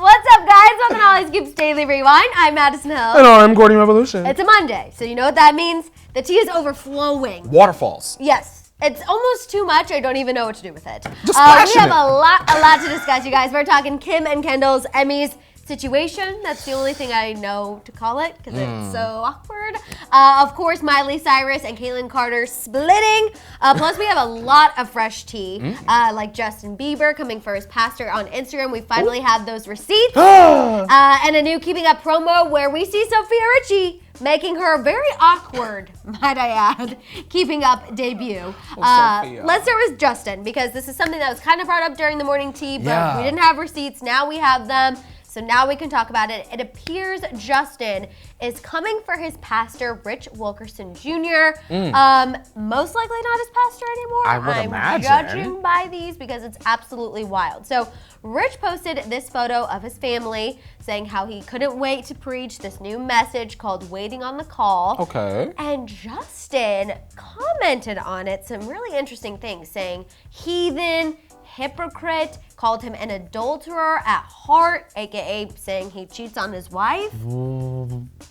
What's up, guys? Welcome to Hollyscoop's Daily Rewind. I'm Madison Hill. And I'm Courtney Revolution. It's a Monday, so you know what that means? The tea is overflowing. Waterfalls. Yes. It's almost too much. I don't even know what to do with it. Just we have a lot to discuss, you guys. We're talking Kim and Kendall's Emmys situation. That's the only thing I know to call it because it's so awkward. Of course, Miley Cyrus and Kaitlynn Carter splitting. Plus, we have a lot of fresh tea, like Justin Bieber coming for his pastor on Instagram. We finally have those receipts. And a new Keeping Up promo where we see Sophia Richie making her very awkward, might I add, Keeping Up debut. Let's start with Justin because this is something that was kind of brought up during the morning tea, but we didn't have receipts. Now we have them. So now we can talk about it. It appears Justin is coming for his pastor, Rich Wilkerson Jr. Most likely not his pastor anymore. I would imagine. I'm judging by these because it's absolutely wild. So Rich posted this photo of his family saying how he couldn't wait to preach this new message called Waiting on the Call. Okay. And Justin commented on it some really interesting things, saying heathen, hypocrite, called him an adulterer at heart, aka saying he cheats on his wife.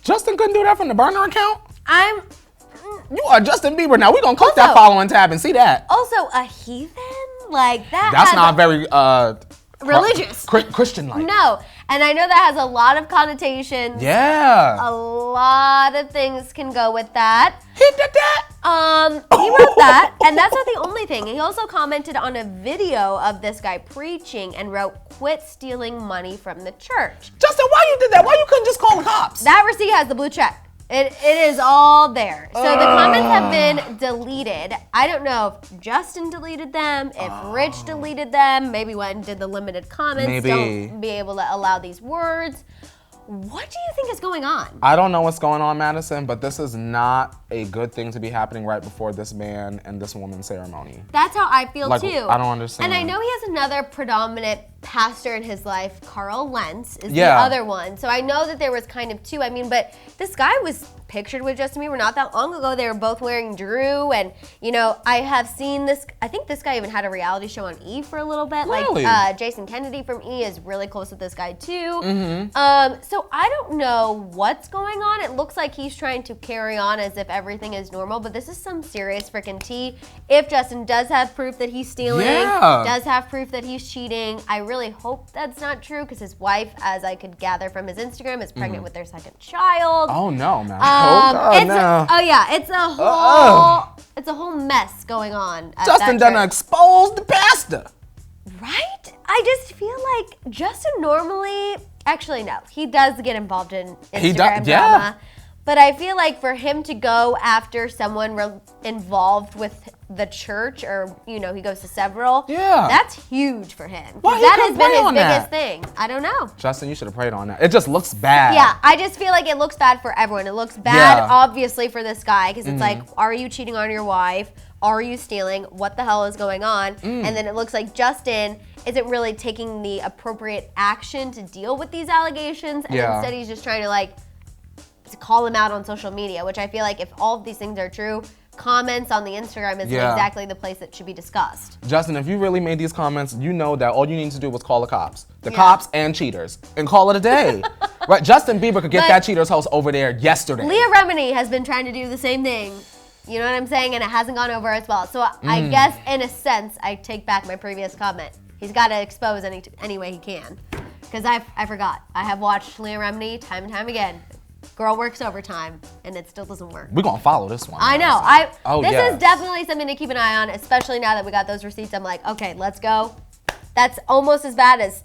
Justin couldn't do that from the burner account? You are Justin Bieber now. We're gonna click that following tab and see that. Also, a heathen? Like that. That's not very religious. Christian-like. No. And I know that has a lot of connotations. Yeah. A lot of things can go with that. He did that? He wrote that, and that's not the only thing. He also commented on a video of this guy preaching and wrote, "Quit stealing money from the church." Justin, why you did that? Why you couldn't just call the cops? That receipt has the blue check. It is all there. So the comments have been deleted. I don't know if Justin deleted them, if Rich deleted them, maybe went and did the limited comments. Maybe. Don't be able to allow these words. What do you think is going on? I don't know what's going on, Madison, but this is not a good thing to be happening right before this man and this woman's ceremony. That's how I feel too. I don't understand. And I know he has another predominant pastor in his life, Carl Lentz is the other one. So I know that there was kind of two. I mean, but this guy was pictured with Justin Bieber not that long ago. They were both wearing Drew, and you know, I have seen this. I think this guy even had a reality show on E for a little bit. Really? Like Jason Kennedy from E is really close with this guy too. So I don't know what's going on. It looks like he's trying to carry on as if everything is normal, but this is some serious freaking tea. If Justin does have proof that he's stealing, does have proof that he's cheating, I really hope that's not true because his wife, as I could gather from his Instagram, is pregnant with their second child. Oh no, man. It's a whole mess going on. Justin done exposed the pastor. Right? I just feel like Justin normally, actually no, he does get involved in Instagram drama. But I feel like for him to go after someone involved with the church, or you know, he goes to several. That's huge for him. That has been his biggest thing. I don't know. Justin, you should have prayed on that. It just looks bad. Yeah, I just feel like it looks bad for everyone. It looks bad, obviously, for this guy because it's like, are you cheating on your wife? Are you stealing? What the hell is going on? And then it looks like Justin isn't really taking the appropriate action to deal with these allegations, and instead he's just trying to call him out on social media, which I feel like if all of these things are true, comments on the Instagram is exactly the place that should be discussed. Justin, if you really made these comments, you know that all you need to do was call the cops. The cops and cheaters, and call it a day. Right? Justin Bieber could get that cheaters host over there yesterday. Leah Remini has been trying to do the same thing. You know what I'm saying? And it hasn't gone over as well. So I guess, in a sense, I take back my previous comment. He's got to expose any way he can. Because I forgot. I have watched Leah Remini time and time again. Girl works overtime, and it still doesn't work. We're going to follow this one. I know. This is definitely something to keep an eye on, especially now that we got those receipts. I'm like, okay, let's go. That's almost as bad as...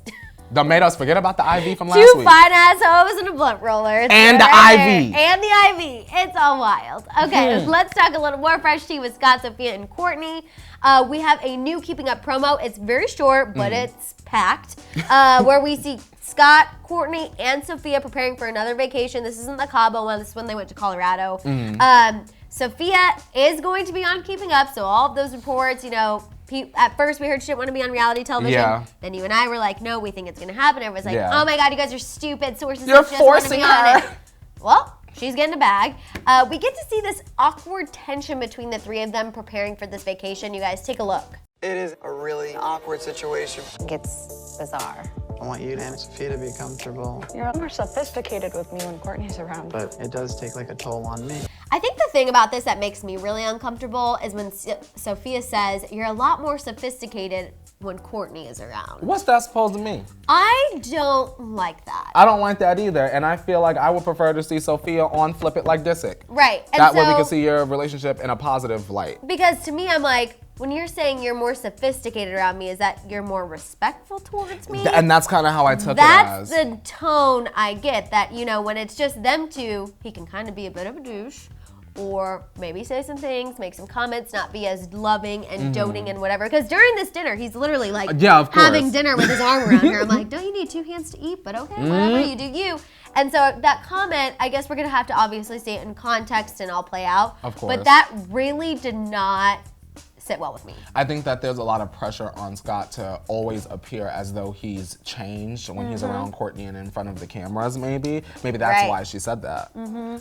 Done made us forget about the IV from last week. 2 fine-ass hoes and a blunt roller. And the IV. And the IV. It's all wild. Okay, let's talk a little more fresh tea with Scott, Sophia, and Courtney. We have a new Keeping Up promo. It's very short, but it's packed, where we see Scott, Courtney, and Sophia preparing for another vacation. This isn't the Cabo one. This is when they went to Colorado. Sophia is going to be on Keeping Up, so all of those reports, you know, at first we heard she didn't want to be on reality television. Then you and I were like, no, we think it's going to happen. Everyone's like, oh my God, you guys are stupid. Sources You're just want to be forcing on it. her. Well, she's getting a bag. We get to see this awkward tension between the three of them preparing for this vacation. You guys take a look. It is a really awkward situation. It's bizarre. I want you and Sophia to be comfortable. You're more sophisticated with me when Courtney's around. But it does take like a toll on me. I think the thing about this that makes me really uncomfortable is when Sophia says, you're a lot more sophisticated when Courtney is around. What's that supposed to mean? I don't like that. I don't like that either, and I feel like I would prefer to see Sophia on Flip It Like Disick. Right. And That way we so- can see your relationship in a positive light. Because to me, I'm like, when you're saying you're more sophisticated around me, is that you're more respectful towards me? And that's kind of how I took That's it as. the tone I get, that, you know, when it's just them two, he can kind of be a bit of a douche, or maybe say some things, make some comments, not be as loving and doting and whatever. Because during this dinner, he's literally like Yeah, of course. having dinner with his arm around her. I'm like, don't you need two hands to eat? But okay, whatever, you do you. And so that comment, I guess we're gonna have to obviously see it in context and all play out. Of course. But that really did not sit well with me. I think that there's a lot of pressure on Scott to always appear as though he's changed when he's around Courtney and in front of the cameras, maybe. Maybe that's Right. why she said that.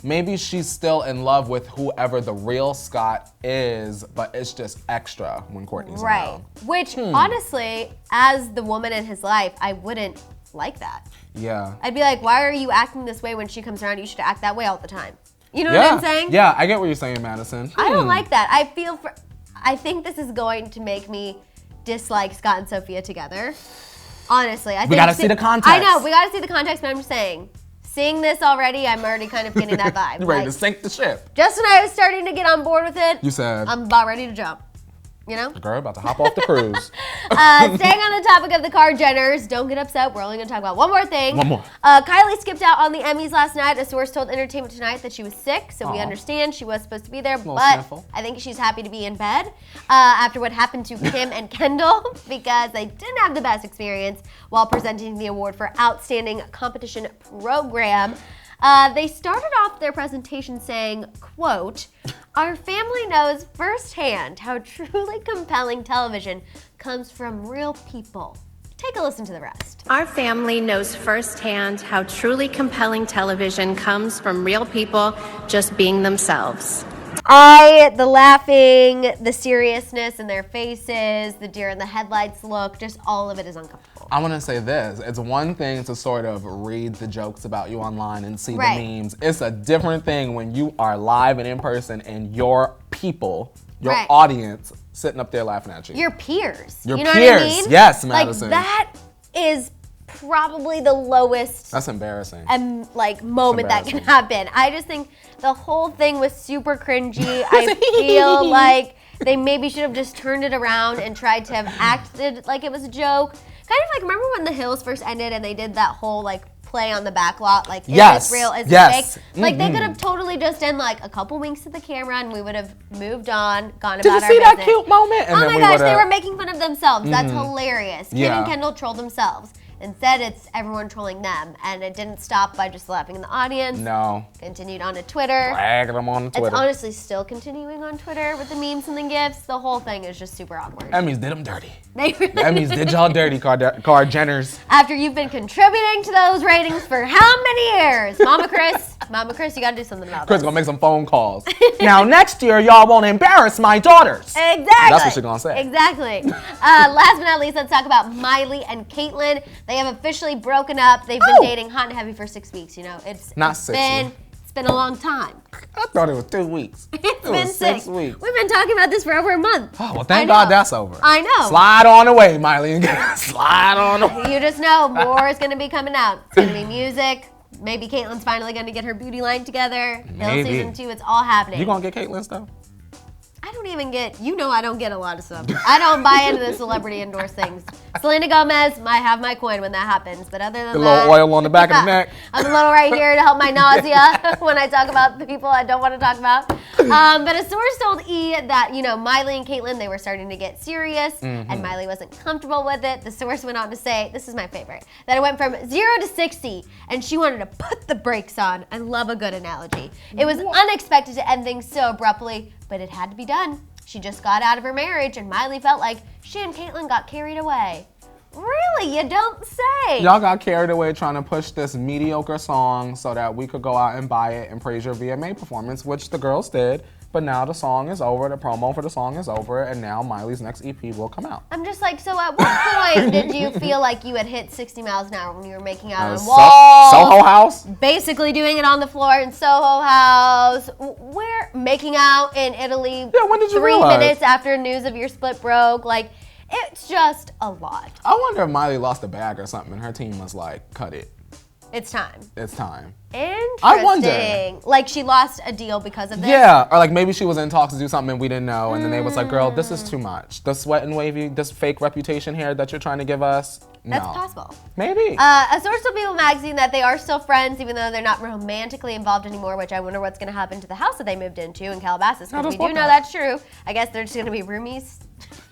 Maybe she's still in love with whoever the real Scott is, but it's just extra when Courtney's Right. around. Which, honestly, as the woman in his life, I wouldn't like that. Yeah. I'd be like, why are you acting this way when she comes around? You should act that way all the time. You know what I'm saying? Yeah, I get what you're saying, Madison. I don't like that. I think this is going to make me dislike Scott and Sophia together. Honestly, I think gotta see the context. I know, we gotta see the context, but I'm just saying, seeing this already, I'm already kind of getting that vibe. You ready to Like, sink the ship. just when I was starting to get on board with it, You said, I'm about ready to jump. You know? girl, about to hop off the cruise. Staying on the topic of the Kardashians, don't get upset. We're only going to talk about one more thing. One more. Kylie skipped out on the Emmys last night. A source told Entertainment Tonight that she was sick, so we Aw. understand she was supposed to be there, Little but sniffle. I think she's happy to be in bed after what happened to Kim and Kendall because they didn't have the best experience while presenting the award for Outstanding Competition Program. They started off their presentation saying, quote, "Our family knows firsthand how truly compelling television comes from real people." Take a listen to the rest. Our family knows firsthand how truly compelling television comes from real people just being themselves. The laughing, the seriousness in their faces, the deer in the headlights look, just all of it is uncomfortable. I want to say this. It's one thing to sort of read the jokes about you online and see Right. the memes. It's a different thing when you are live and in person and your people, your Right. audience, sitting up there laughing at you. Your peers. Your you know what I peers. mean? Yes, Madison. Like that is probably the lowest That's embarrassing. moment that can embarrassing. happen. I just think the whole thing was super cringy. I feel like they maybe should have just turned it around and tried to have acted like it was a joke. Kind of like, remember when The Hills first ended and they did that whole like play on the back lot, like, is Yes, this real, is yes. it fake? Like they could have totally just done like a couple winks to the camera and we would have moved on, gone Did you about our see that business. cute moment? And Oh then my we gosh, they would've- were making fun of themselves. That's hilarious. Kim Yeah. and Kendall trolled themselves. Instead, it's everyone trolling them. And it didn't stop by just laughing in the audience. No. Continued on to Twitter. Dragging them on Twitter. It's honestly still continuing on Twitter with the memes and the gifs. The whole thing is just super awkward. Emmys did them dirty. They really The Emmys did y'all dirty, Jenners. After you've been contributing to those ratings for how many years? Mama Chris, you gotta do something about Chris this. gonna make some phone calls. Now next year, y'all won't embarrass my daughters. Exactly. That's what she's gonna say. Exactly. Last but not least, let's talk about Miley and Kaitlynn. They have officially broken up. They've been dating hot and heavy for 6 weeks. You know, it's Not 6 weeks. It's been a long time. I thought it was 2 weeks. It's It been was 6 weeks. We've been talking about this for over a month. Oh, well, I thank know. God that's over. I know. Slide on away, Miley and Kaitlynn. Slide on away. You just know more is going to be coming out. It's going to be music. Maybe Kaitlyn's finally going to get her beauty line together. Hill Maybe. season 2, it's all happening. You gonna get Kaitlynn stuff? I don't even get, I don't get a lot of stuff. I don't buy into the celebrity endorsed things. Selena Gomez might have my coin when that happens, but other than The that. little oil on the back of the neck. I'm a little right here to help my nausea when I talk about the people I don't want to talk about. But a source told E! that, Miley and Kaitlynn, they were starting to get serious, and Miley wasn't comfortable with it. The source went on to say, this is my favorite, that it went from 0 to 60, and she wanted to put the brakes on. I love a good analogy. It was unexpected to end things so abruptly, but it had to be done. She just got out of her marriage, and Miley felt like she and Kaitlynn got carried away. Really? You don't say. Y'all got carried away trying to push this mediocre song so that we could go out and buy it and praise your VMA performance, which the girls did. But now the song is over, the promo for the song is over, and now Miley's next EP will come out. I'm just like, so at what point did you feel like you had hit 60 miles an hour when you were making out on So- walls? Soho House? Basically doing it on the floor in Soho House. We're making out in Italy Yeah, when did you 3 realize? minutes after news of your split broke. Like, it's just a lot. I wonder if Miley lost a bag or something and her team was like, cut it. It's time. It's time. Interesting. I wonder. Like she lost a deal because of this? Yeah, or like maybe she was in talks to do something and we didn't know, and then they was like, girl, this is too much. The sweat and wavy, this fake reputation here that you're trying to give us, no. That's possible. Maybe. A source told People magazine that they are still friends, even though they're not romantically involved anymore, which I wonder what's going to happen to the house that they moved into in Calabasas, How because does we do what know that? that's true. I guess they're just going to be roomies.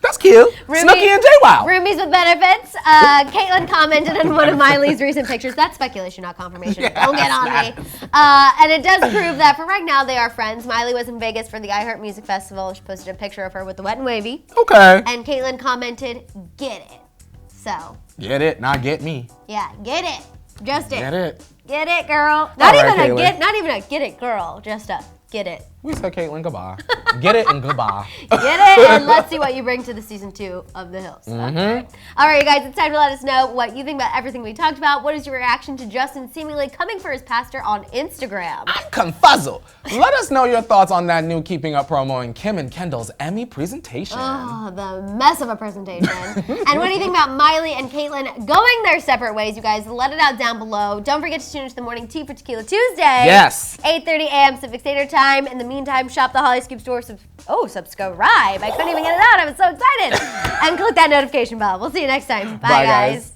That's cute. Snooki and JWoww. Roomies with benefits. Kaitlynn commented on one of Miley's recent pictures. That's speculation, not confirmation. Don't get on me. And it does prove that for right now they are friends. Miley was in Vegas for the iHeart Music Festival. She posted a picture of her with the wet and wavy. Okay. And Kaitlynn commented, "Get it." So, Get it, not get me. yeah, get it. Just it. Get it. Get it, girl. All right, Kaitlynn. Not even a get it, girl. Just a get it. We said Kaitlynn goodbye. Get it and goodbye. Get it, and let's see what you bring to the season 2 of The Hills. Okay. All right, you guys, it's time to let us know what you think about everything we talked about. What is your reaction to Justin seemingly coming for his pastor on Instagram? I'm confuzzled. Let us know your thoughts on that new Keeping Up promo and Kim and Kendall's Emmy presentation. Oh, the mess of a presentation. And what do you think about Miley and Kaitlynn going their separate ways, you guys? Let it out down below. Don't forget to tune into the Morning Tea for Tequila Tuesday. Yes. 8:30 a.m. Pacific Standard Time. In the meantime, shop the Hollyscoop store. Subscribe. I couldn't even get it out. I was so excited. And click that notification bell. We'll see you next time. Bye, guys.